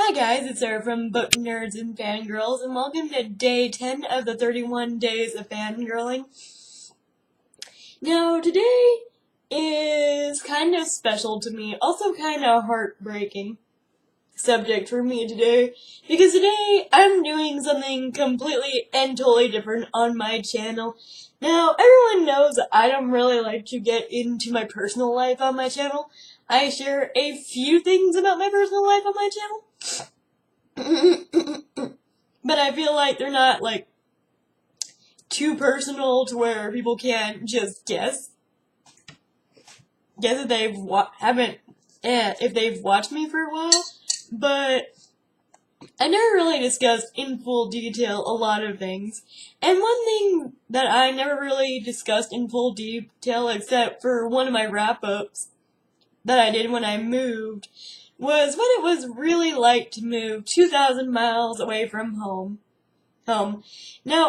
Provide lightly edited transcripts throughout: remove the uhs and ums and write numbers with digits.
Hi guys, it's Sarah from Book Nerds and Fangirls, and welcome to day 10 of the 31 days of fangirling. Now, today is kind of special to me, also kind of heartbreaking subject for me today, because today I'm doing something completely and totally different on my channel. Now, everyone knows I don't really like to get into my personal life on my channel. I share a few things about my personal life on my channel. But I feel like they're not, like, too personal to where people can't just guess if they've if they've watched me for a while. But I never really discussed in full detail a lot of things. And one thing that I never really discussed in full detail, except for one of my wrap-ups that I did when I moved, was what it was really like to move 2,000 miles away from home. Now,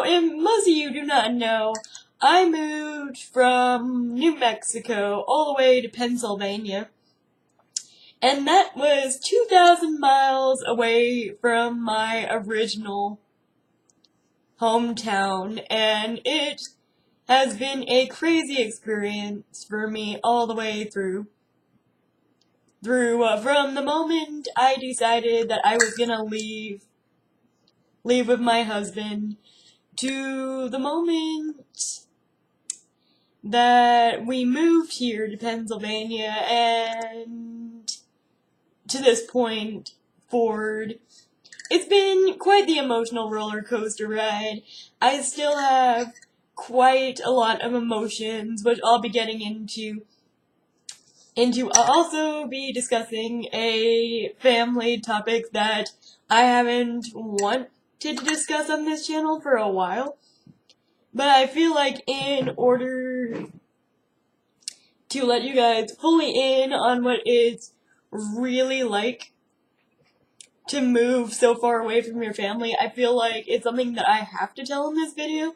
if most of you do not know, I moved from New Mexico all the way to Pennsylvania. And that was 2,000 miles away from my original hometown. And it has been a crazy experience for me all the way through. From the moment I decided that I was gonna leave with my husband, to the moment that we moved here to Pennsylvania, and to this point forward, it's been quite the emotional roller coaster ride. I still have quite a lot of emotions, which I'll be getting into. I'll also be discussing a family topic that I haven't wanted to discuss on this channel for a while. But I feel like in order to let you guys fully in on what it's really like to move so far away from your family, I feel like it's something that I have to tell in this video.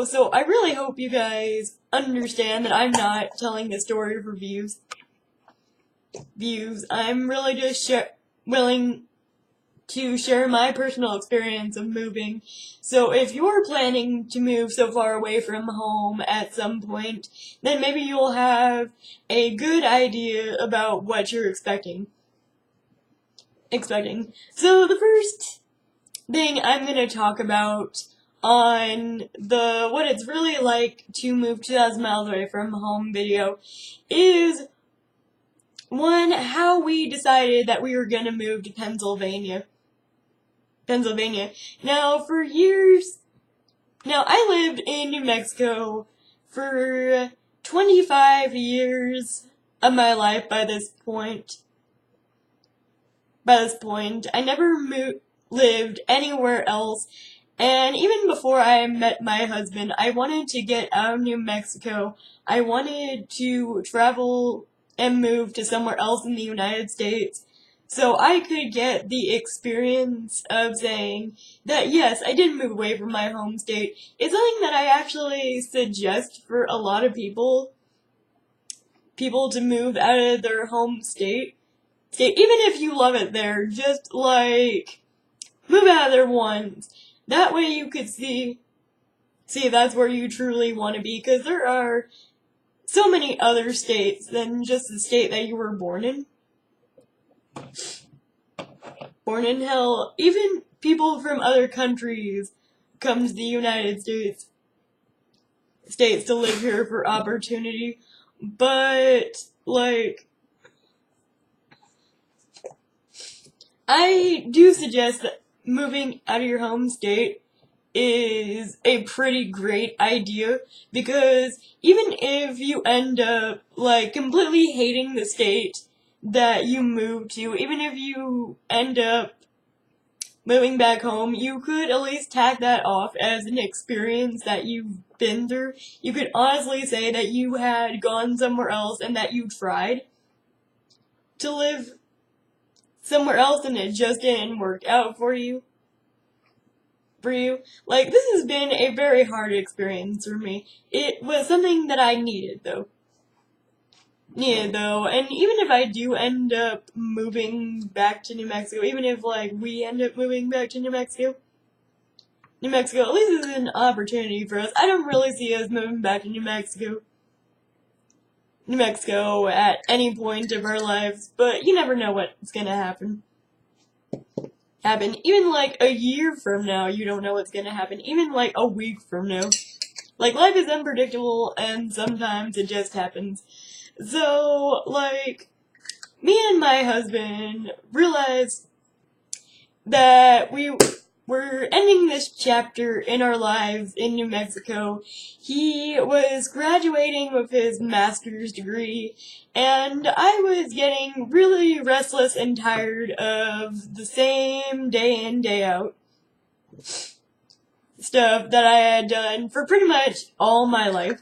So I really hope you guys understand that I'm not telling this story for views. I'm really just willing to share my personal experience of moving. So if you're planning to move so far away from home at some point, then maybe you'll have a good idea about what you're expecting. So the first thing I'm going to talk about on the what it's really like to move 2,000 miles away from home video is, one, how we decided that we were going to move to Pennsylvania. Now, for years, I lived in New Mexico for 25 years of my life by this point. I never lived anywhere else, and even before I met my husband, I wanted to get out of New Mexico. I wanted to travel and move to somewhere else in the United States, so I could get the experience of saying that, yes, I did move away from my home state. It's something that I actually suggest for a lot of people to move out of their home state. Even if you love it there, just, like, move out of there once. That way you could see that's where you truly want to be, because there are so many other states than just the state that you were born in. Hell, even people from other countries come to the United States to live here for opportunity. But, like, I do suggest that moving out of your home state is a pretty great idea, because even if you end up, like, completely hating the state that you moved to, even if you end up moving back home, you could at least tag that off as an experience that you've been through. You could honestly say that you had gone somewhere else and that you tried to live somewhere else and it just didn't work out for you. Like, this has been a very hard experience for me. It was something that I needed, though. Yeah, though, and even if I do end up moving back to New Mexico, even if, like, we end up moving back to New Mexico, at least is an opportunity for us. I don't really see us moving back to New Mexico at any point of our lives, but you never know what's gonna happen. Even like a year from now, you don't know what's gonna happen. Even like a week from now. Like, life is unpredictable, and sometimes it just happens. So, like, me and my husband realized that we were ending this chapter in our lives in New Mexico. He was graduating with his master's degree, and I was getting really restless and tired of the same day in, day out stuff that I had done for pretty much all my life.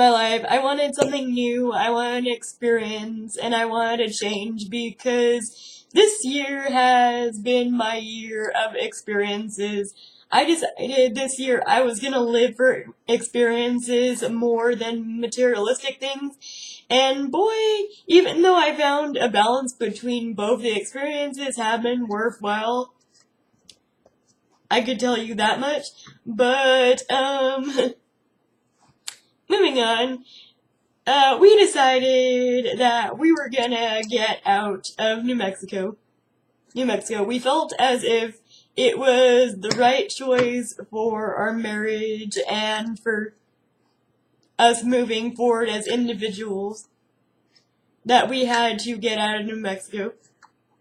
I wanted something new, I wanted experience, and I wanted a change because this year has been my year of experiences. I decided this year I was gonna live for experiences more than materialistic things. And boy, even though I found a balance between both, the experiences have been worthwhile. I could tell you that much. But, moving on. We decided that we were gonna get out of New Mexico. We felt as if it was the right choice for our marriage and for us moving forward as individuals, that we had to get out of New Mexico,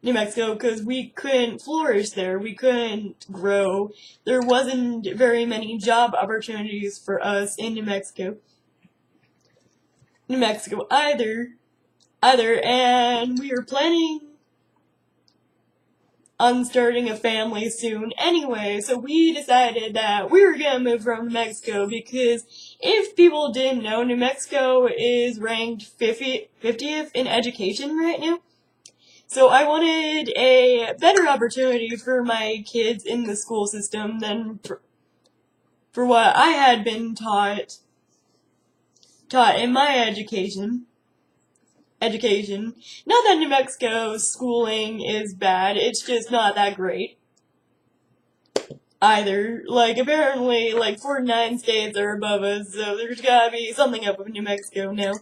because we couldn't flourish there, we couldn't grow, there wasn't very many job opportunities for us in New Mexico either, and we were planning on starting a family soon anyway, so we decided that we were gonna move from New Mexico, because if people didn't know, New Mexico is ranked 50th in education right now. So I wanted a better opportunity for my kids in the school system than for what I had been taught in my education. Not that New Mexico's schooling is bad, it's just not that great either. Like, apparently, like, 49 states are above us, so there's gotta be something up with New Mexico now.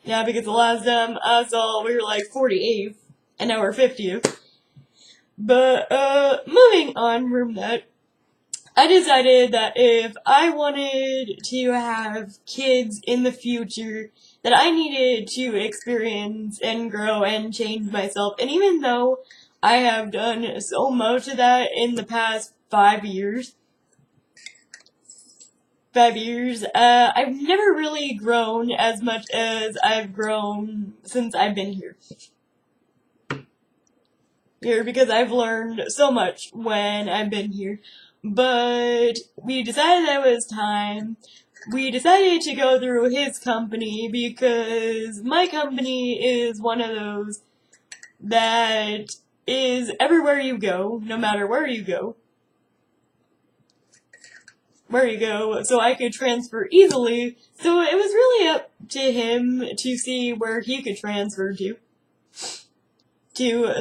Yeah, because the last time I saw, we were like 48th, and now we're 50th. But, moving on from that, I decided that if I wanted to have kids in the future, that I needed to experience and grow and change myself. And even though I have done so much of that in the past 5 years, I've never really grown as much as I've grown since I've been here. Because I've learned so much when I've been here. But we decided that it was time. We decided to go through his company because my company is one of those that is everywhere you go, no matter where you go. So I could transfer easily. So it was really up to him to see where he could transfer to.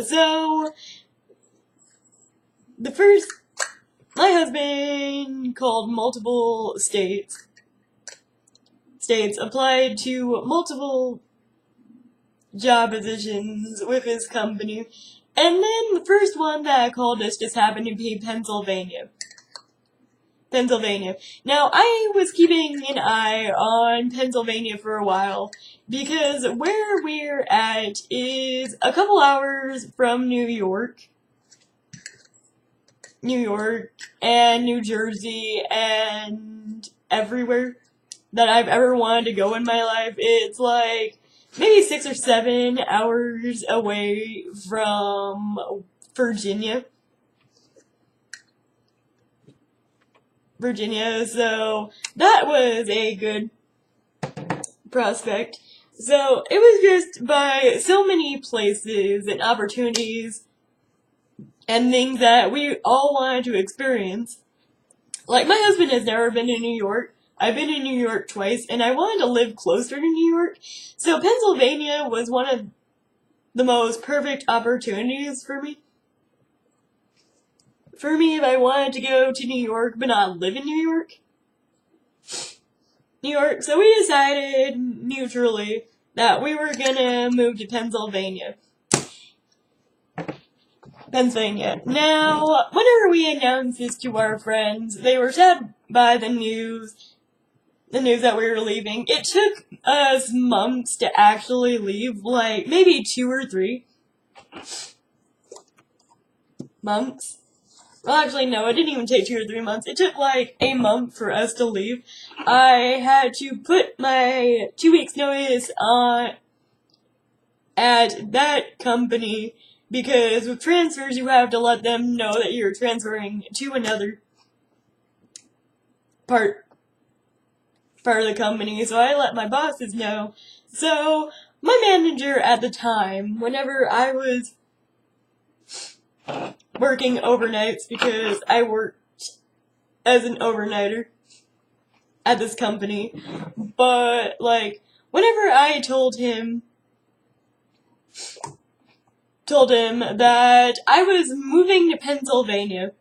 So, my husband called multiple states, applied to multiple job positions with his company, and then the first one that called us just happened to be Pennsylvania. Now, I was keeping an eye on Pennsylvania for a while, because where we're at is a couple hours from New York, and New Jersey, and everywhere that I've ever wanted to go in my life. It's like maybe 6 or 7 hours away from Virginia. So that was a good prospect. So it was just by so many places and opportunities and things that we all wanted to experience. Like, my husband has never been to New York. I've been in New York twice, and I wanted to live closer to New York. So Pennsylvania was one of the most perfect opportunities for me. For me, if I wanted to go to New York but not live in New York. So we decided neutrally that we were gonna move to Pennsylvania. Now, whenever we announced this to our friends, they were sad by the news that we were leaving. It took us months to actually leave, like maybe 2 or 3 months. Well, actually, no, it didn't even take 2 or 3 months. It took like a month for us to leave. I had to put my 2 weeks notice on at that company, because with transfers you have to let them know that you're transferring to another part of the company. So I let my bosses know. So my manager at the time, whenever I was working overnights, because I worked as an overnighter at this company, but like whenever I told him that I was moving to Pennsylvania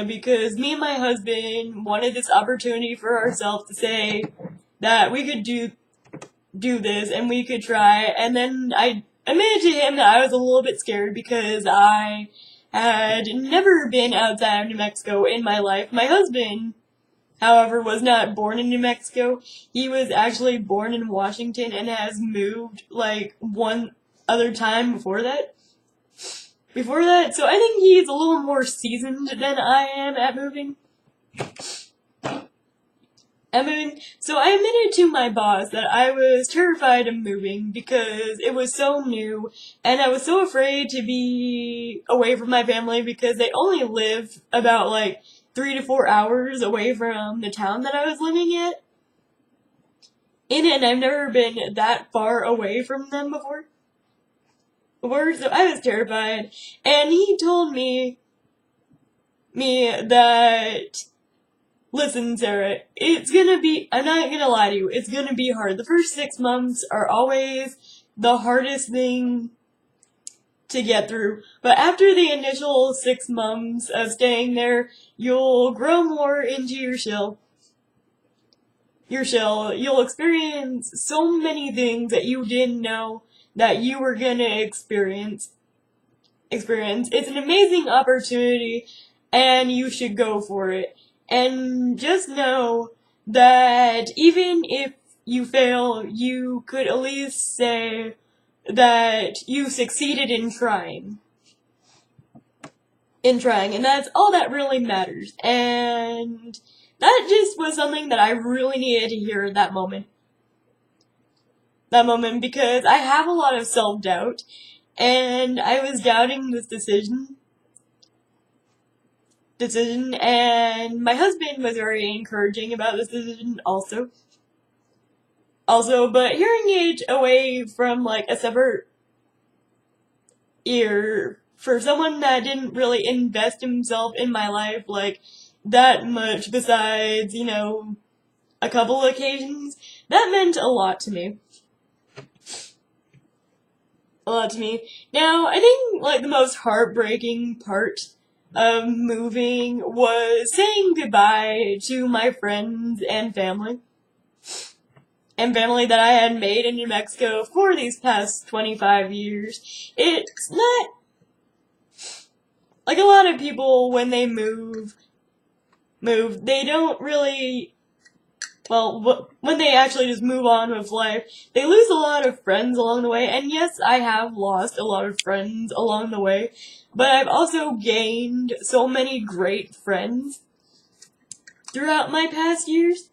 because me and my husband wanted this opportunity for ourselves to say that we could do this and we could try, and then I admitted to him that I was a little bit scared because I had never been outside of New Mexico in my life. My husband, however, was not born in New Mexico. He was actually born in Washington and has moved like one other time before that. So I think he's a little more seasoned than I am at moving. So I admitted to my boss that I was terrified of moving because it was so new, and I was so afraid to be away from my family because they only live about like 3 to 4 hours away from the town that I was living at. And I've never been that far away from them before. So I was terrified, and he told me that, listen, Sarah, I'm not gonna lie to you, it's gonna be hard. The first 6 months are always the hardest thing to get through, but after the initial 6 months of staying there, you'll grow more into your shell. You'll experience so many things that you didn't know that you were gonna experience. It's an amazing opportunity, and you should go for it. And just know that even if you fail, you could at least say that you succeeded in trying. And that's all that really matters. And that just was something that I really needed to hear at that moment. Because I have a lot of self-doubt, and I was doubting this decision, and my husband was very encouraging about this decision also, but hearing it away from like a separate ear for someone that didn't really invest himself in my life like that much besides, a couple occasions, that meant a lot to me. Now, I think like the most heartbreaking part of moving was saying goodbye to my friends and family. That I had made in New Mexico for these past 25 years. It's not like a lot of people when they move, they don't really, when they actually just move on with life, they lose a lot of friends along the way. And yes, I have lost a lot of friends along the way, but I've also gained so many great friends throughout my past years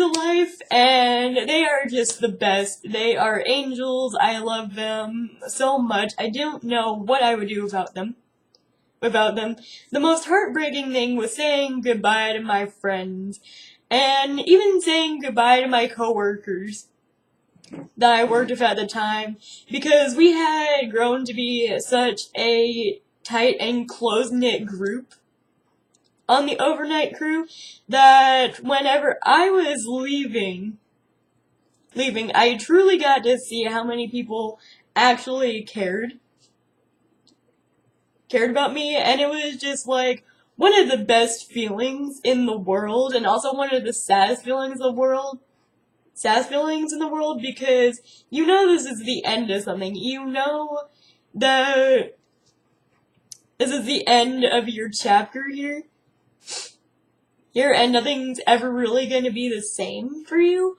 of life, and they are just the best. They are angels. I love them so much. I don't know what I would do without them. The most heartbreaking thing was saying goodbye to my friends, and even saying goodbye to my coworkers that I worked with at the time, because we had grown to be such a tight and close-knit group on the overnight crew that whenever I was leaving, I truly got to see how many people actually cared about me, and it was just like one of the best feelings in the world, and also one of the saddest feelings in the world. Because you know this is the end of something. You know that this is the end of your chapter here, and nothing's ever really going to be the same for you.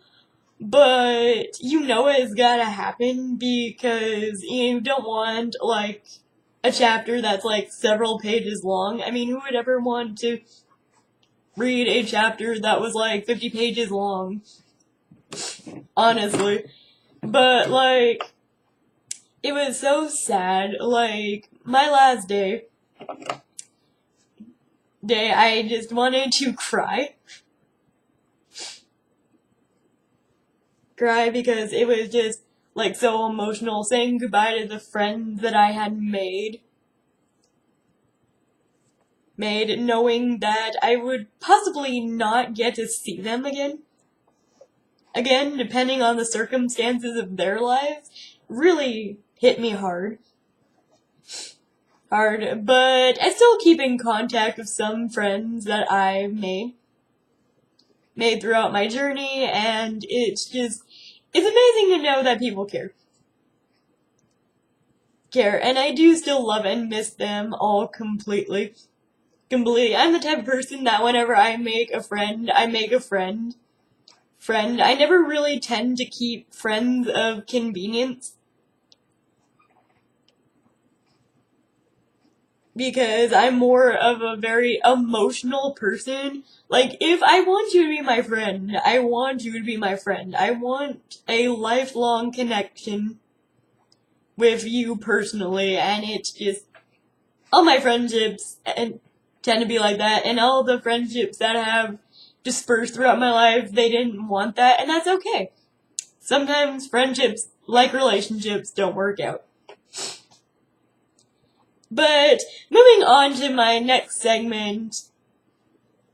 But you know it's gotta happen because you don't want, like, a chapter that's, like, several pages long. I mean, who would ever want to read a chapter that was, like, 50 pages long? Honestly. But, like, it was so sad. Like, my last day, I just wanted to cry. Because it was just, like, so emotional, saying goodbye to the friends that I had made, knowing that I would possibly not get to see them again, depending on the circumstances of their lives, really hit me hard, but I still keep in contact with some friends that I've made throughout my journey, and it's amazing to know that people care, and I do still love and miss them all completely. I'm the type of person that whenever I make a friend, I make a friend. I never really tend to keep friends of convenience, because I'm more of a very emotional person. Like, if I want you to be my friend, I want you to be my friend. I want a lifelong connection with you personally, and it's just, all my friendships tend to be like that, and all the friendships that have dispersed throughout my life, they didn't want that, and that's okay. Sometimes friendships, like relationships, don't work out. But moving on to my next segment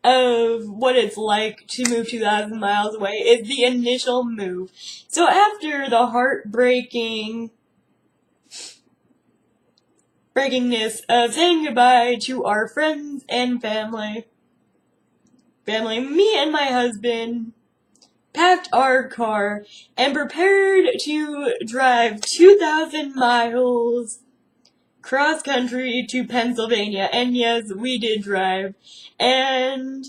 of what it's like to move 2,000 miles away is the initial move. So after the heartbreakingness of saying goodbye to our friends and family, me and my husband packed our car and prepared to drive 2,000 miles cross country to Pennsylvania. And yes, we did drive. And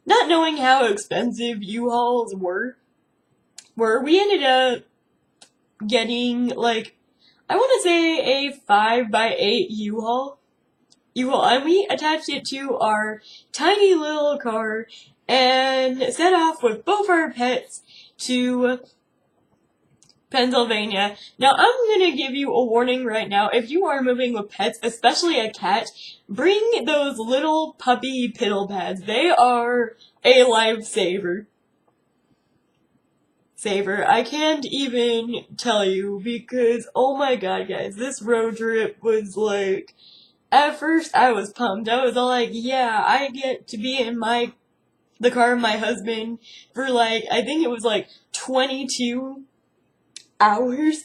not knowing how expensive U-Hauls were, we ended up getting, like, I want to say a 5x8 U-Haul, and we attached it to our tiny little car and set off with both our pets to Pennsylvania. Now, I'm gonna give you a warning right now. If you are moving with pets, especially a cat, bring those little puppy piddle pads. They are a lifesaver. I can't even tell you, because, oh my god, guys, this road trip was like, at first I was pumped. I was all like, yeah, I get to be in the car of my husband for, like, I think it was like 22 hours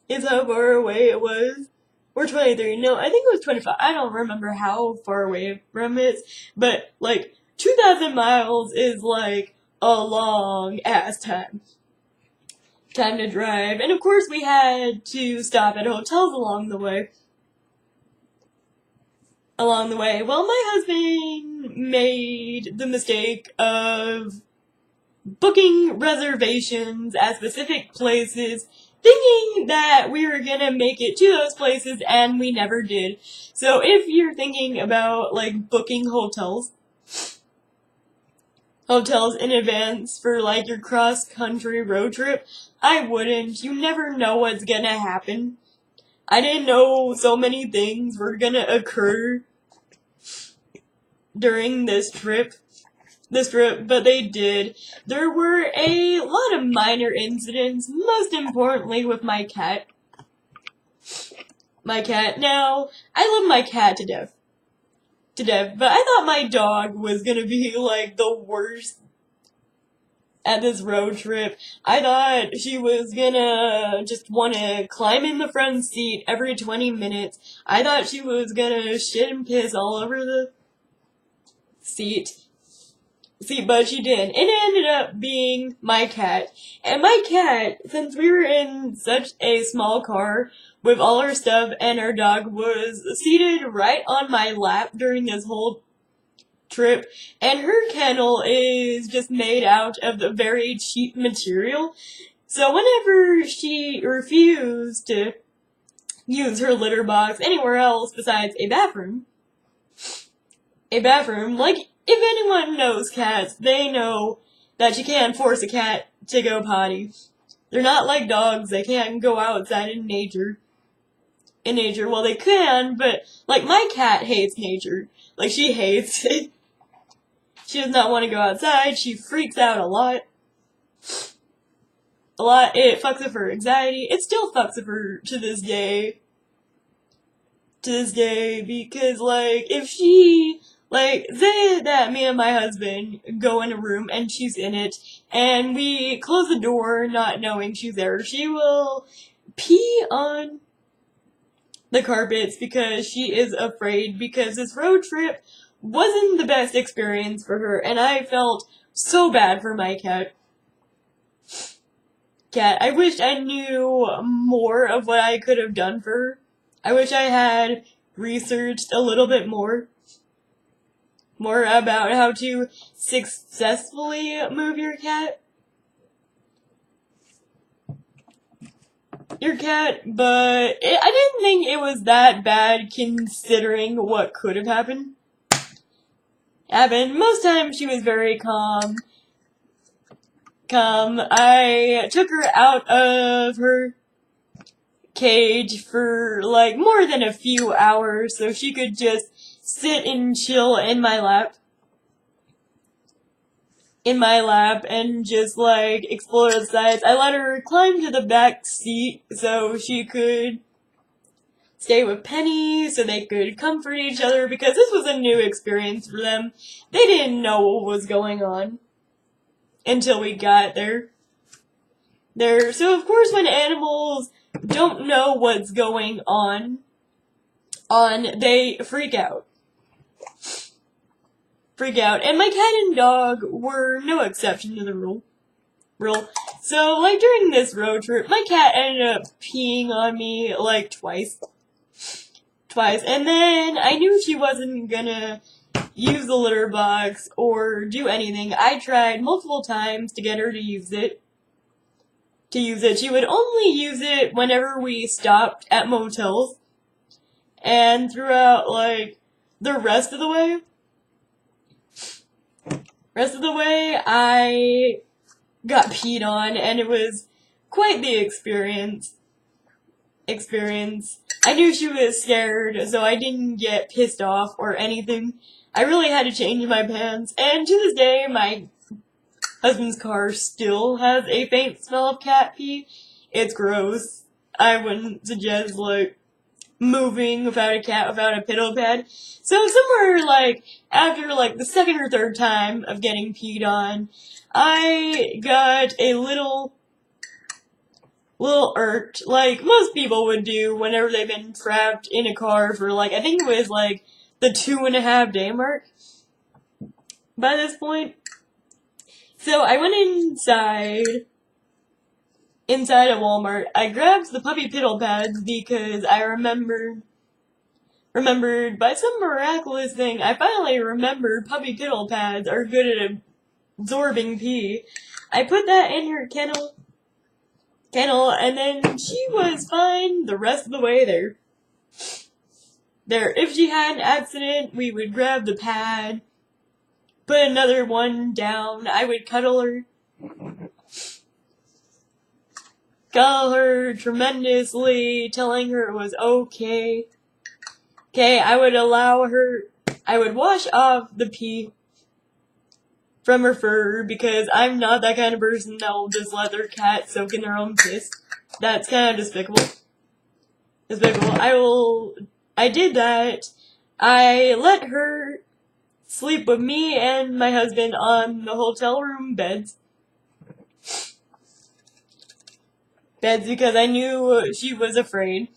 is how far away it was. Or 23. No, I think it was 25. I don't remember how far away from it, but, like, 2,000 miles is, like, a long ass time to drive. And of course we had to stop at hotels along the way. Well, my husband made the mistake of booking reservations at specific places, thinking that we were gonna make it to those places, and we never did. So if you're thinking about, like, booking hotels in advance for, like, your cross-country road trip, I wouldn't. You never know what's gonna happen. I didn't know so many things were gonna occur during this trip, but they did. There were a lot of minor incidents, most importantly with my cat. Now, I love my cat to death. to death. But I thought my dog was gonna be like the worst at this road trip. I thought she was gonna just wanna climb in the front seat every 20 minutes. I thought she was gonna shit and piss all over the seat, but she didn't. It ended up being my cat. And my cat, since we were in such a small car with all our stuff, and our dog was seated right on my lap during this whole trip, and her kennel is just made out of the very cheap material. So whenever she refused to use her litter box anywhere else besides a bathroom, like, if anyone knows cats, they know that you can't force a cat to go potty. They're not like dogs, they can't go outside in nature. Well, they can, but, like, my cat hates nature. Like, she hates it. She does not want to go outside, she freaks out a lot. It fucks with her anxiety. It still fucks with her to this day. Because, like, if she, like, say that me and my husband go in a room and she's in it, and we close the door not knowing she's there, she will pee on the carpets because she is afraid, because this road trip wasn't the best experience for her, and I felt so bad for my cat. I wish I knew more of what I could have done for her. I wish I had researched a little bit more about how to successfully move your cat. But I didn't think it was that bad considering what could have happened. Most times she was very calm. I took her out of her cage for like more than a few hours so she could just sit and chill in my lap and just like explore the sides. I let her climb to the back seat so she could stay with Penny so they could comfort each other, because this was a new experience for them. They didn't know what was going on until we got there. So of course when animals don't know what's going on, they freak out. And my cat and dog were no exception to the rule. So, like, during this road trip, my cat ended up peeing on me, like, twice. And then I knew she wasn't gonna use the litter box or do anything. I tried multiple times to get her to use it. She would only use it whenever we stopped at motels. And throughout, like, the rest of the way, I got peed on, and it was quite the experience. I knew she was scared, so I didn't get pissed off or anything. I really had to change my pants, and to this day, my husband's car still has a faint smell of cat pee. It's gross. I wouldn't suggest, like, moving without a cat, without a pillow pad. So somewhere, like, after, like, the second or third time of getting peed on, I got a little irked, like most people would do whenever they've been trapped in a car for, like, I think it was, like, the 2.5 day mark by this point. So I went inside of Walmart. I grabbed the puppy piddle pads because I remembered by some miraculous thing, I finally remembered puppy piddle pads are good at absorbing pee. I put that in her kennel, and then she was fine the rest of the way there. If she had an accident, we would grab the pad, put another one down, I would cuddle her tremendously, telling her it was okay. I would wash off the pee from her fur, because I'm not that kind of person that will just let their cat soak in their own piss. That's kind of despicable. I did that. I let her sleep with me and my husband on the hotel room beds. Because I knew she was afraid.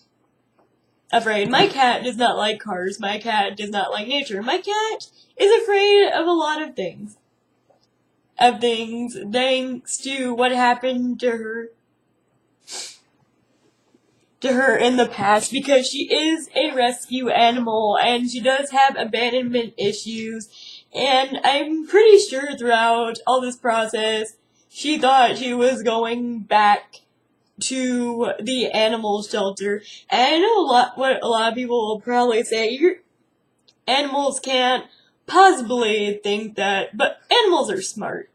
My cat does not like cars. My cat does not like nature. My cat is afraid of a lot of things. Thanks to what happened to her in the past, because she is a rescue animal and she does have abandonment issues, and I'm pretty sure throughout all this process she thought she was going back to the animal shelter. And I know what a lot of people will probably say, your animals can't possibly think that, but animals are smart.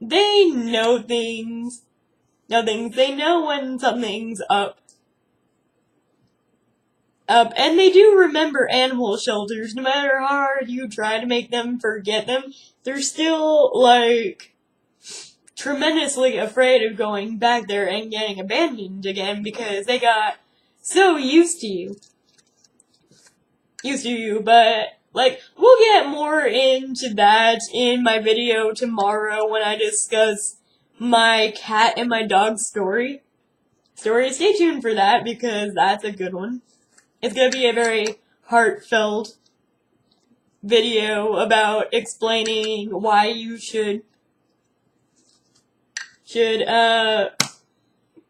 They know things. They know when something's up. And they do remember animal shelters. No matter how hard you try to make them forget them, they're still, like, tremendously afraid of going back there and getting abandoned again because they got so used to you. But, like, we'll get more into that in my video tomorrow when I discuss my cat and my dog's story. Stay tuned for that because that's a good one. It's gonna be a very heartfelt video about explaining why you should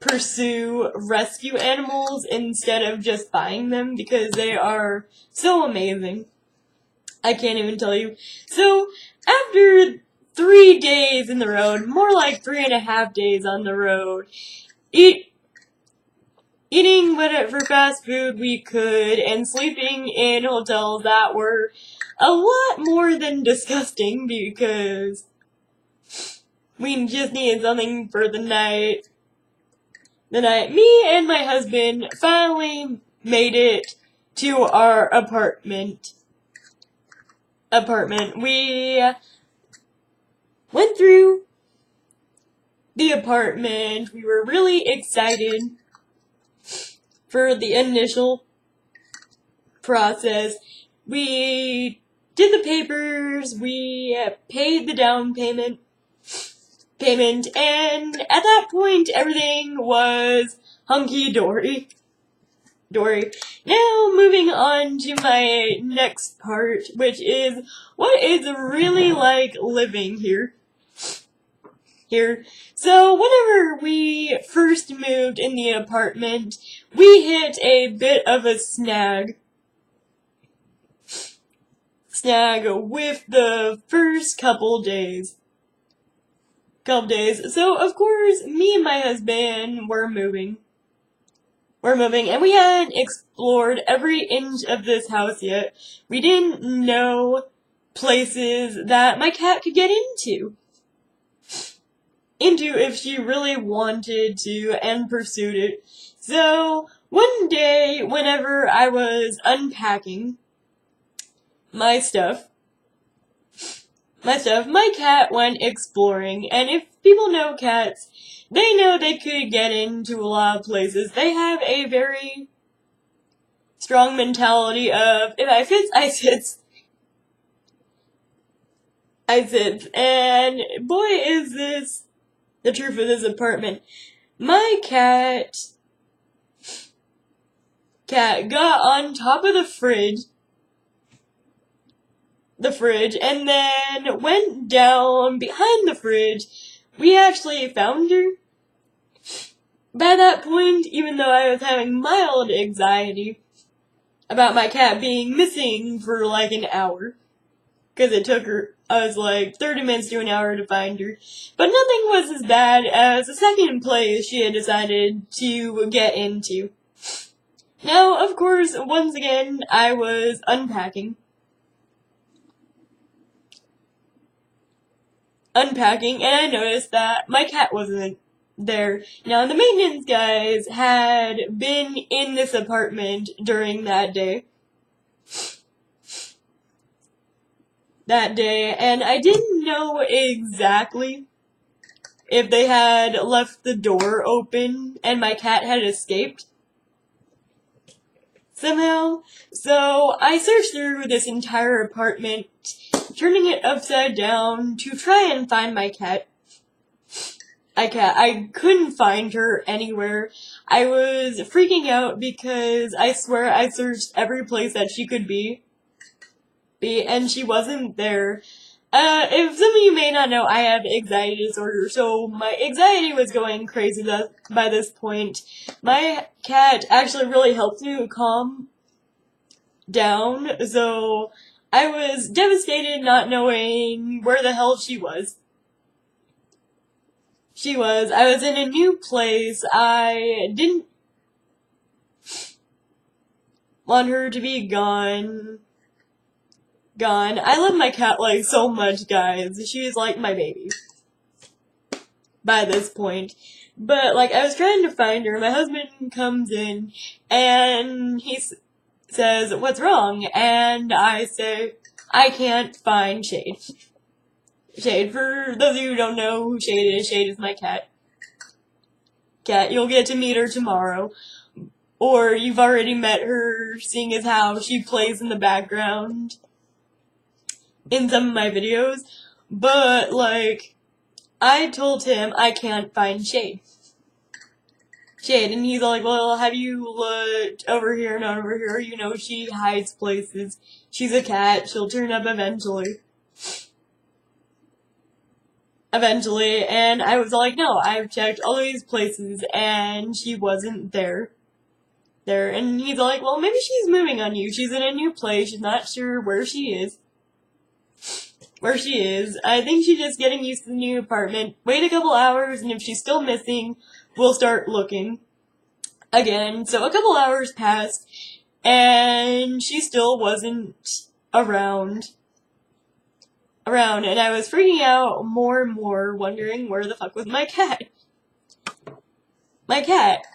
pursue rescue animals instead of just buying them, because they are so amazing. I can't even tell you. So, after 3 days in the road, more like 3.5 days on the road, eating whatever fast food we could, and sleeping in hotels that were a lot more than disgusting because we just needed something for the night. Me and my husband finally made it to our apartment. We went through the apartment. We were really excited for the initial process. We did the papers, we paid the down payment, and at that point everything was hunky-dory. Now moving on to my next part, which is what it's really like living here. So whenever we first moved in the apartment, we hit a bit of a snag with the first couple days. So of course, me and my husband were moving, and we hadn't explored every inch of this house yet. We didn't know places that my cat could get into if she really wanted to and pursued it. So, one day, whenever I was unpacking my stuff, my cat went exploring, and if people know cats, they know they could get into a lot of places. They have a very strong mentality of, if I fits, I sits. And boy, is this the truth of this apartment. My cat got on top of the fridge, and then went down behind the fridge. We actually found her. By that point, even though I was having mild anxiety about my cat being missing for like an hour, because it took us like 30 minutes to an hour to find her. But nothing was as bad as the second place she had decided to get into. Now, of course, once again, I was unpacking, and I noticed that my cat wasn't there. Now, the maintenance guys had been in this apartment during that day, and I didn't know exactly if they had left the door open and my cat had escaped. somehow. So I searched through this entire apartment, turning it upside down to try and find my cat. I couldn't find her anywhere. I was freaking out because I swear I searched every place that she could be, and she wasn't there. If some of you may not know, I have anxiety disorder, so my anxiety was going crazy by this point. My cat actually really helped me calm down, so I was devastated not knowing where the hell she was. I was in a new place. I didn't want her to be gone. I love my cat, like, so much, guys. She's like my baby by this point. But, like, I was trying to find her. My husband comes in, and he says, "What's wrong?" And I say, "I can't find Shade." Shade, for those of you who don't know who Shade is my cat. You'll get to meet her tomorrow. Or you've already met her, seeing as how she plays in the background in some of my videos. But, like, I told him I can't find Shade, and he's like, "Well, have you looked over here and over here? You know, she hides places. She's a cat. She'll turn up eventually." And I was like, "No, I've checked all these places, and she wasn't there. And he's like, "Well, maybe she's moving on you. She's in a new place. She's not sure where she is. I think she's just getting used to the new apartment. Wait a couple hours, and if she's still missing, we'll start looking again." So a couple hours passed, and she still wasn't around, and I was freaking out more and more, wondering where the fuck was my cat.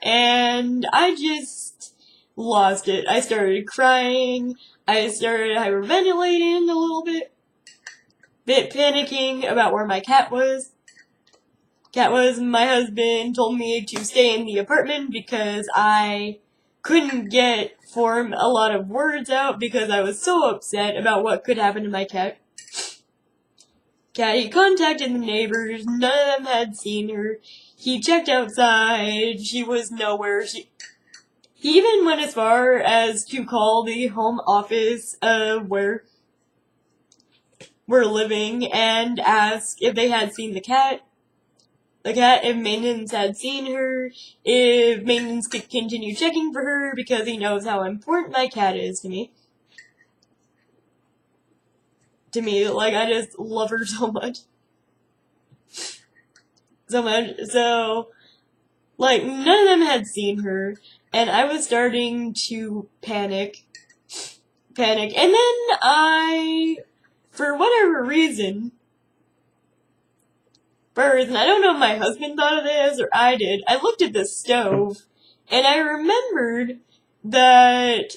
And I just lost it. I started crying, I started hyperventilating a little bit panicking about where my cat was. My husband told me to stay in the apartment because I couldn't form a lot of words out because I was so upset about what could happen to my cat. He contacted the neighbors. None of them had seen her. He checked outside. She was nowhere. He even went as far as to call the home office of where we're living and ask if they had seen the cat. If maintenance had seen her, if maintenance could continue checking for her because he knows how important my cat is to me. Like, I just love her so much. So, like, none of them had seen her, and I was starting to panic. And then for whatever reason, I don't know if my husband thought of this or I did, I looked at the stove, and I remembered that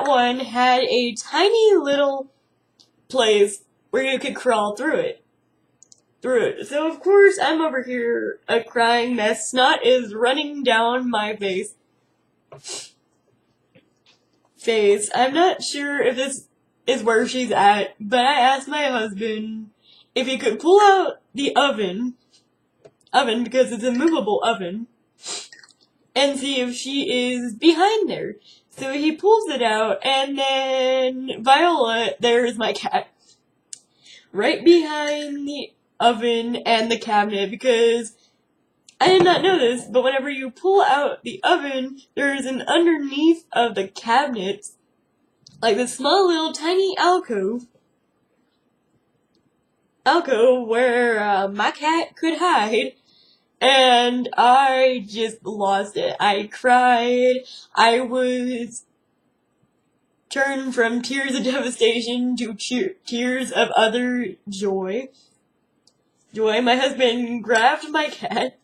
one had a tiny little place where you could crawl through it. So of course I'm over here, a crying mess. Snot is running down my face. I'm not sure if this is where she's at, but I asked my husband if he could pull out the oven because it's a movable oven, and see if she is behind there. So he pulls it out, and then Viola, there's my cat, right behind the oven and the cabinet, because I did not know this, but whenever you pull out the oven, there is an underneath of the cabinet, like this small little tiny alcove where my cat could hide. And I just lost it. I cried. I was turned from tears of devastation to tears of utter joy. My husband grabbed my cat.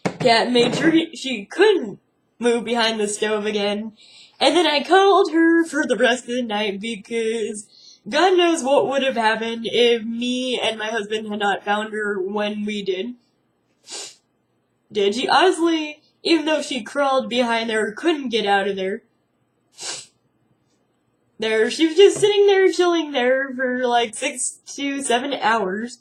Made sure she couldn't move behind the stove again. And then I cuddled her for the rest of the night because God knows what would have happened if me and my husband had not found her when we did. She honestly, even though she crawled behind there, couldn't get out of there. there. She was just sitting there, chilling there for like 6 to 7 hours.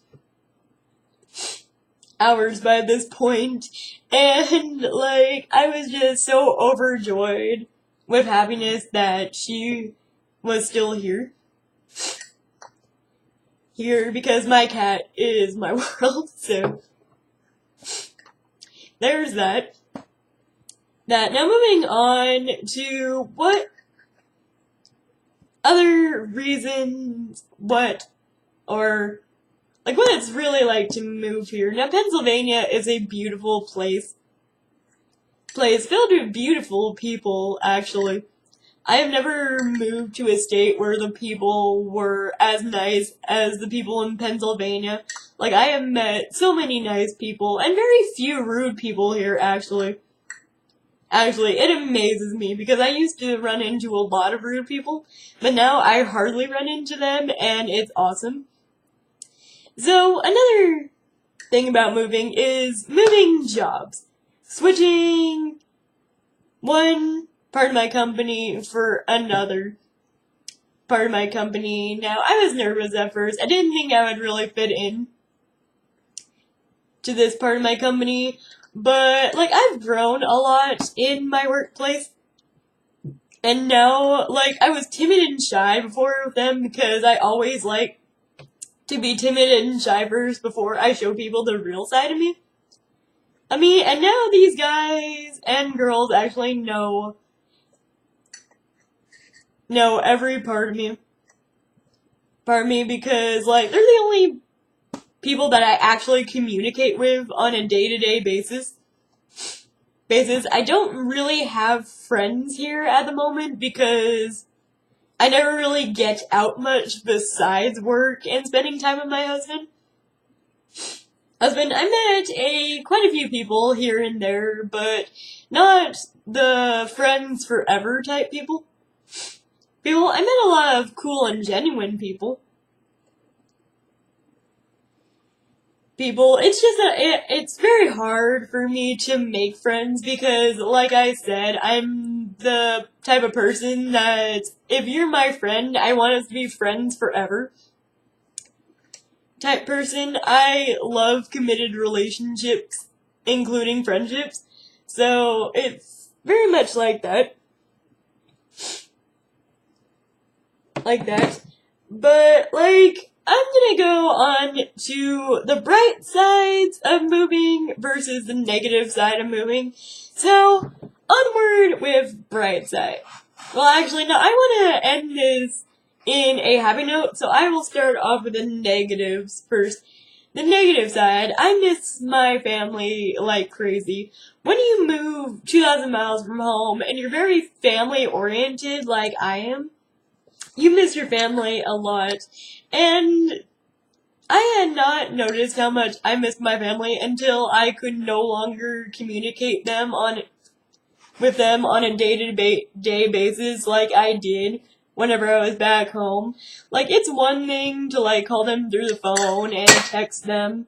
Hours by this point. And, like, I was just so overjoyed with happiness that she was still here. Here, because my cat is my world, so there's that. Now moving on to what other reasons, what it's really like to move here. Now, Pennsylvania is a beautiful place filled with beautiful people, actually. I have never moved to a state where the people were as nice as the people in Pennsylvania. Like, I have met so many nice people, and very few rude people here, actually. Actually, it amazes me, because I used to run into a lot of rude people, but now I hardly run into them, and it's awesome. So, another thing about moving is moving jobs. Switching one part of my company for another part of my company. Now, I was nervous at first. I didn't think I would really fit in to this part of my company, but, like, I've grown a lot in my workplace. And now, like, I was timid and shy before with them because I always like to be timid and shy first before I show people the real side of me. And now these guys and girls actually know every part of me. Because, like, they're the only people that I actually communicate with on a day-to-day basis. I don't really have friends here at the moment because I never really get out much besides work and spending time with my husband. I met quite a few people here and there, but not the friends forever type people. I met a lot of cool and genuine people. It's just that it's very hard for me to make friends because, like I said, I'm the type of person that if you're my friend, I want us to be friends forever. Type person. I love committed relationships, including friendships. So it's very much like that. But, like, I'm gonna go on to the bright sides of moving versus the negative side of moving. So, onward with bright side. Well, actually, no, I want to end this in a happy note, so I will start off with the negatives first. The negative side, I miss my family like crazy. When you move 2,000 miles from home and you're very family-oriented like I am, you miss your family a lot. And I had not noticed how much I missed my family until I could no longer communicate with them on a day-to-day basis like I did whenever I was back home. Like, it's one thing to, like, call them through the phone and text them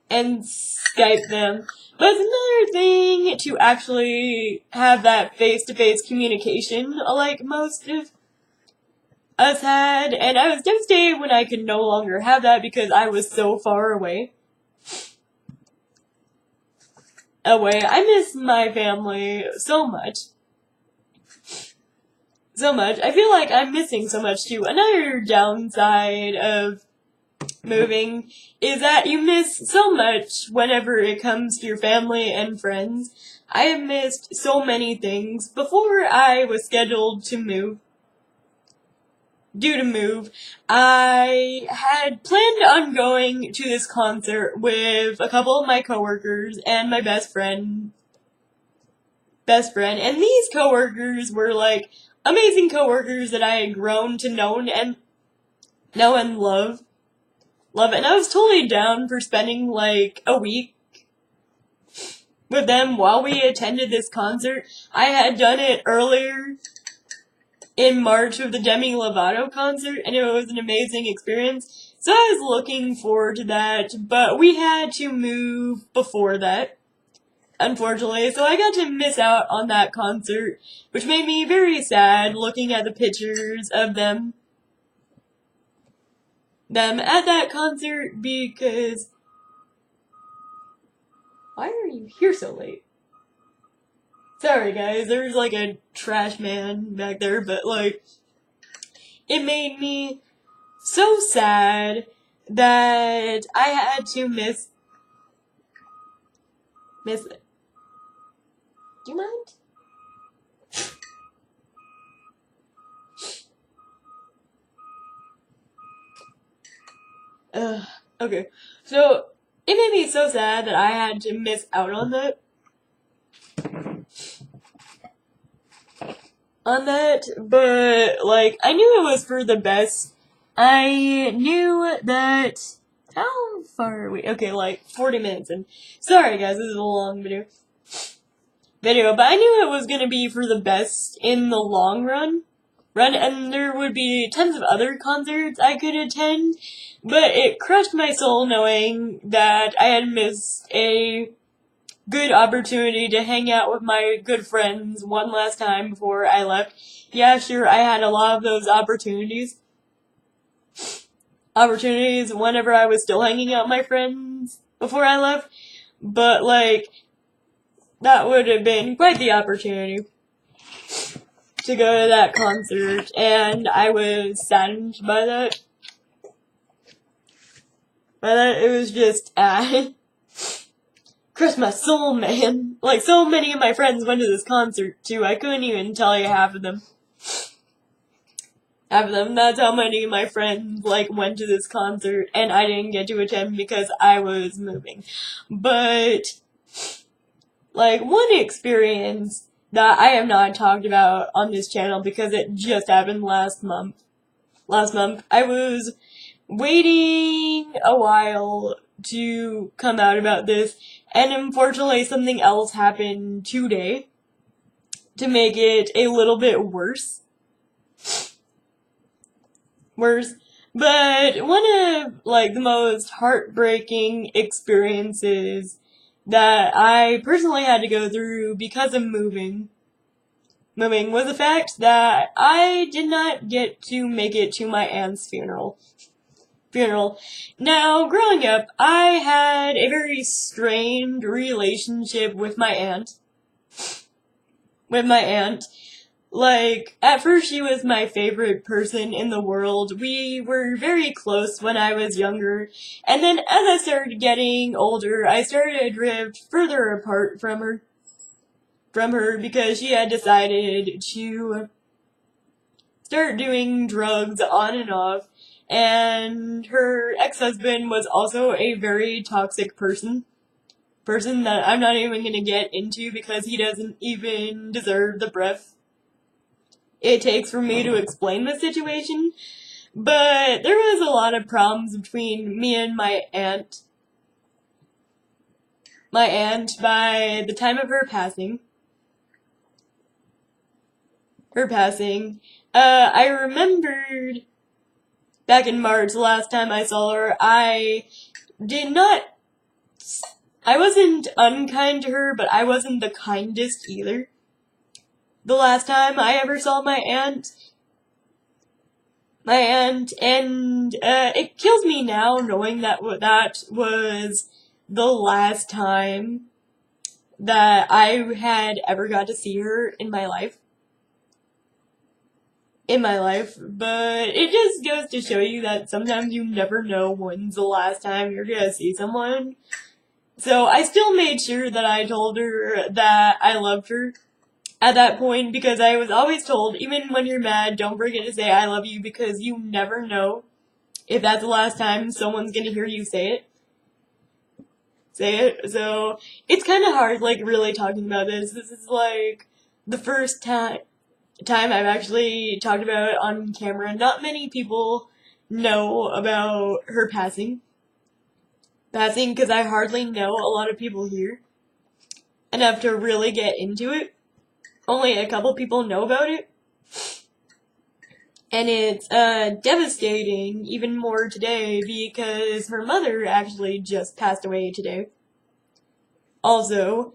and Skype them, but it's another thing to actually have that face-to-face communication like most of us had, and I was devastated when I could no longer have that because I was so far away. I miss my family so much. I feel like I'm missing so much too. Another downside of moving is that you miss so much whenever it comes to your family and friends. I have missed so many things before I was scheduled to move. I had planned on going to this concert with a couple of my coworkers and my best friend, and these coworkers were, like, amazing coworkers that I had grown to know and love, and I was totally down for spending, like, a week with them while we attended this concert. I had done it earlier in March with the Demi Lovato concert, and it was an amazing experience. So I was looking forward to that, but we had to move before that. unfortunately, so I got to miss out on that concert, which made me very sad looking at the pictures of them at that concert, because why are you here so late? Sorry guys, there's like a trash man back there, but like, it made me so sad that I had to miss it. Do you mind? Okay. So, it made me so sad that I had to miss out on that. But, like, I knew it was for the best. I knew that... How far are we? Okay, like, 40 minutes, and... Sorry, guys, this is a long video. But I knew it was gonna be for the best in the long run, and there would be tons of other concerts I could attend, but it crushed my soul knowing that I had missed a good opportunity to hang out with my good friends one last time before I left. Yeah, sure, I had a lot of those opportunities whenever I was still hanging out with my friends before I left, but like, that would have been quite the opportunity to go to that concert, and I was saddened by that. It was just, crushed my soul, man. Like, so many of my friends went to this concert, too. I couldn't even tell you half of them. That's how many of my friends, like, went to this concert, and I didn't get to attend because I was moving. But... like, one experience that I have not talked about on this channel because it just happened last month. I was waiting a while to come out about this, and unfortunately something else happened today to make it a little bit worse. But one of, like, the most heartbreaking experiences that I personally had to go through because of moving was the fact that I did not get to make it to my aunt's funeral. Now, growing up, I had a very strained relationship with my aunt. Like, at first she was my favorite person in the world. We were very close when I was younger. And then as I started getting older, I started to drift further apart from her because she had decided to start doing drugs on and off. And her ex-husband was also a very toxic person that I'm not even gonna get into because he doesn't even deserve the breath it takes for me to explain the situation, but there was a lot of problems between me and my aunt. By the time of her passing, I remembered back in March, the last time I saw her, I wasn't unkind to her, but I wasn't the kindest either. The last time I ever saw my aunt, and it kills me now knowing that that was the last time that I had ever got to see her in my life. But it just goes to show you that sometimes you never know when's the last time you're gonna see someone. So I still made sure that I told her that I loved her at that point, because I was always told, even when you're mad, don't forget to say I love you, because you never know if that's the last time someone's gonna hear you say it. So, it's kinda hard, like, really talking about this. This is, like, the first time I've actually talked about it on camera. Not many people know about her passing, because I hardly know a lot of people here enough to really get into it. Only a couple people know about it. And it's devastating, even more today, because her mother actually just passed away today. Also,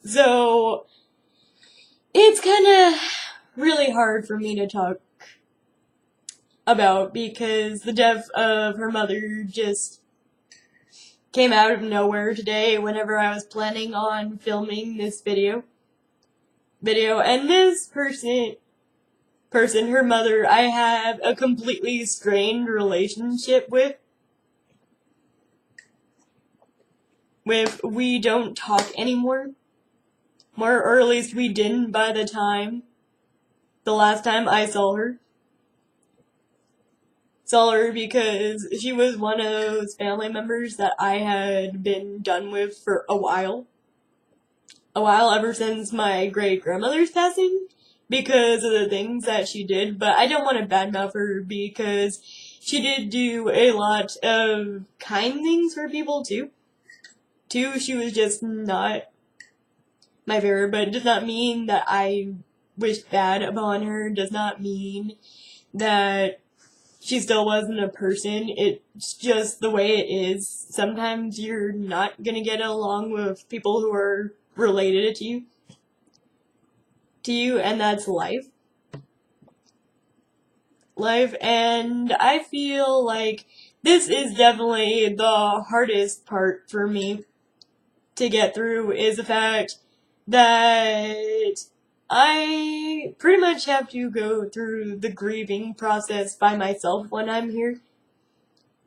So, it's kind of really hard for me to talk about because the death of her mother just came out of nowhere today whenever I was planning on filming this video. And this person, her mother, I have a completely strained relationship with. We don't talk anymore. Or at least we didn't by the last time I saw her. Saw her because she was one of those family members that I had been done with for a while. Ever since my great-grandmother's passing, because of the things that she did, but I don't want to badmouth her because she did do a lot of kind things for people too. She was just not my favorite, but it does not mean that I wish bad upon her, does not mean that she still wasn't a person. It's just the way it is. Sometimes you're not gonna get along with people who are related to you, and that's life. And I feel like this is definitely the hardest part for me to get through, is the fact that I pretty much have to go through the grieving process by myself when I'm here.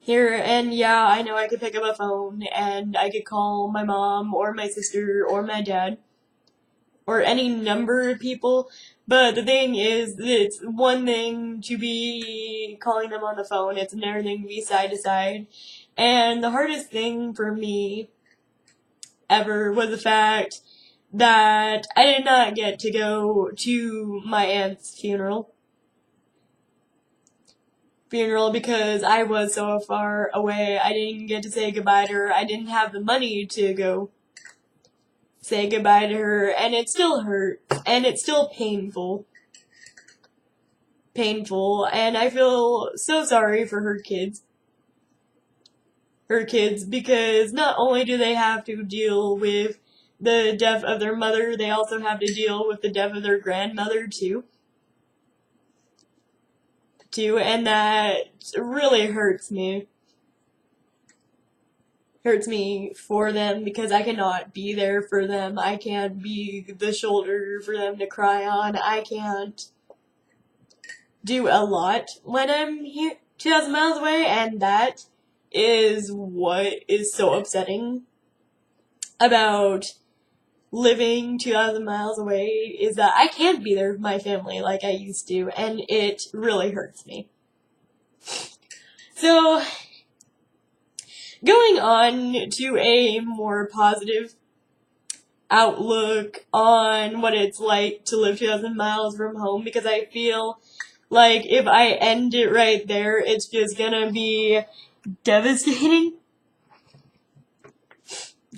And yeah, I know I could pick up a phone and I could call my mom or my sister or my dad or any number of people, but the thing is, it's one thing to be calling them on the phone, it's another thing to be side to side, and the hardest thing for me ever was the fact that I did not get to go to my aunt's funeral because I was so far away. I didn't get to say goodbye to her. I didn't have the money to go say goodbye to her, and it still hurt, and it's still painful, and I feel so sorry for her kids, because not only do they have to deal with the death of their mother, they also have to deal with the death of their grandmother too, and that really hurts me for them, because I cannot be there for them. I can't be the shoulder for them to cry on. I can't do a lot when I'm here 2,000 miles away, and that is what is so upsetting about living 2,000 miles away, is that I can't be there with my family like I used to, and it really hurts me. So, going on to a more positive outlook on what it's like to live 2,000 miles from home, because I feel like if I end it right there, it's just gonna be devastating,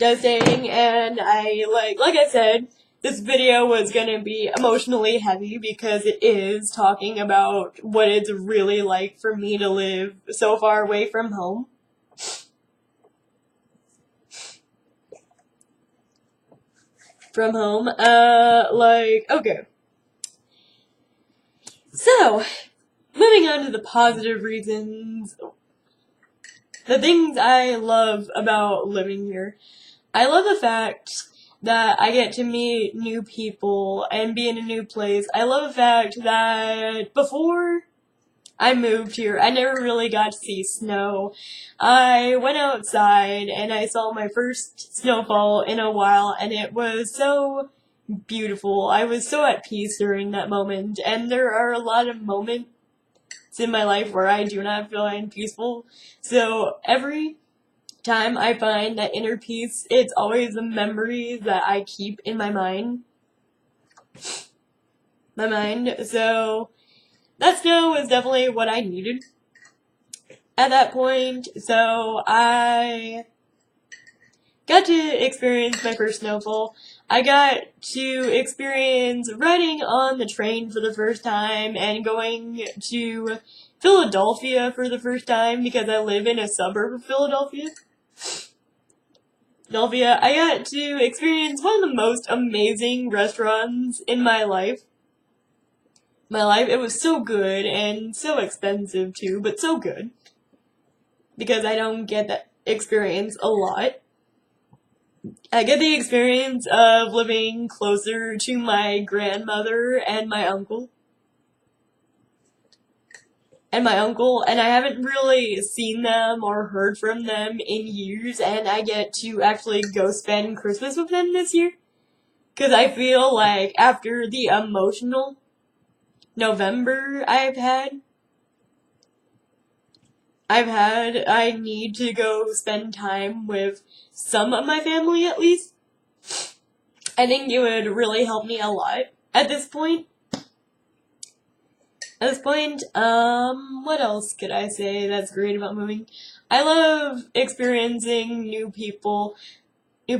and like I said, this video was gonna be emotionally heavy because it is talking about what it's really like for me to live so far away from home. Okay. So, moving on to the positive reasons, the things I love about living here. I love the fact that I get to meet new people and be in a new place. I love the fact that before I moved here, I never really got to see snow. I went outside and I saw my first snowfall in a while, and it was so beautiful. I was so at peace during that moment, and there are a lot of moments in my life where I do not feel peaceful. So every time I find that inner peace, it's always the memories that I keep in my mind. So that snow was definitely what I needed at that point. So I got to experience my first snowfall. I got to experience riding on the train for the first time and going to Philadelphia for the first time, because I live in a suburb of Philadelphia. Philadelphia, I got to experience one of the most amazing restaurants in my life. It was so good and so expensive too, but so good. Because I don't get that experience a lot. I get the experience of living closer to my grandmother and my uncle. And I haven't really seen them or heard from them in years, and I get to actually go spend Christmas with them this year. Because I feel like after the emotional November I need to go spend time with some of my family at least. I think it would really help me a lot at this point. What else could I say that's great about moving? I love experiencing new people. New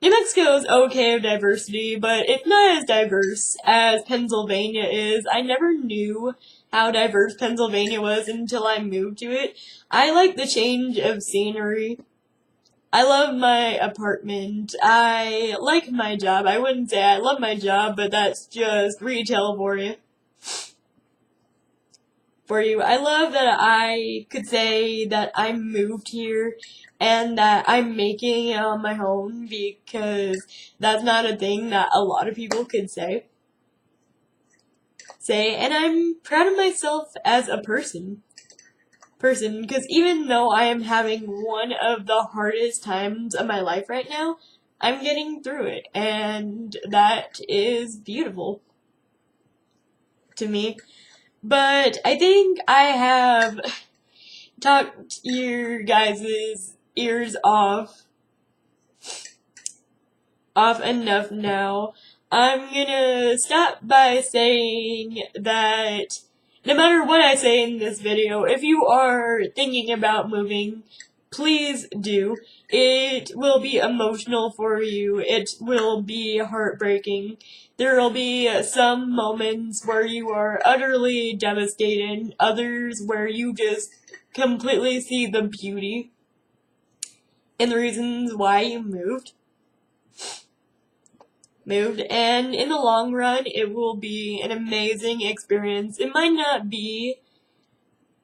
Mexico is okay with diversity, but it's not as diverse as Pennsylvania is. I never knew how diverse Pennsylvania was until I moved to it. I like the change of scenery. I love my apartment. I like my job. I wouldn't say I love my job, but that's just retail for you. I love that I could say that I moved here and that I'm making it on my own, because that's not a thing that a lot of people could say. And I'm proud of myself as a person, because even though I am having one of the hardest times of my life right now, I'm getting through it, and that is beautiful to me. But I think I have talked your guys' ears off enough now. I'm gonna stop by saying that no matter what I say in this video, if you are thinking about moving, please do. It will be emotional for you. It will be heartbreaking. There will be some moments where you are utterly devastated, others where you just completely see the beauty and the reasons why you moved, and in the long run, it will be an amazing experience. It might not be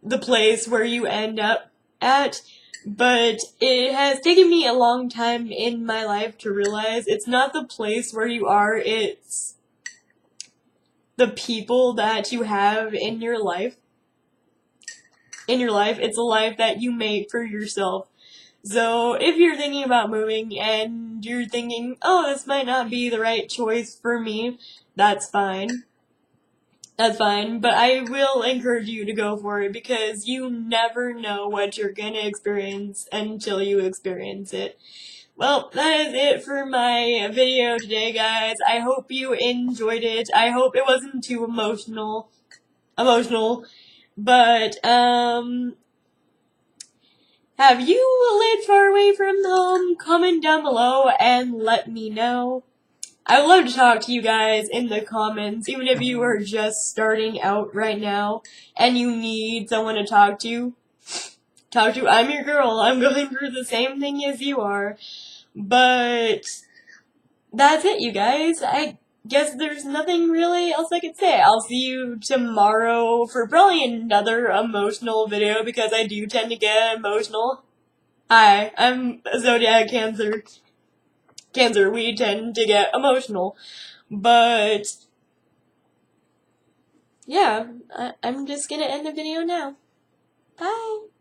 the place where you end up at, but it has taken me a long time in my life to realize it's not the place where you are, it's the people that you have in your life. It's a life that you make for yourself. So if you're thinking about moving and you're thinking, oh, this might not be the right choice for me, that's fine. But I will encourage you to go for it, because you never know what you're gonna experience until you experience it. Well, that is it for my video today, guys. I hope you enjoyed it. I hope it wasn't too emotional. But, have you lived far away from home? Comment down below and let me know. I would love to talk to you guys in the comments, even if you are just starting out right now and you need someone to talk to. I'm your girl. I'm going through the same thing as you are. But that's it, you guys. I guess there's nothing really else I could say. I'll see you tomorrow for probably another emotional video, because I do tend to get emotional. Hi, I'm a zodiac Cancer. We tend to get emotional. But yeah, I'm just gonna end the video now. Bye.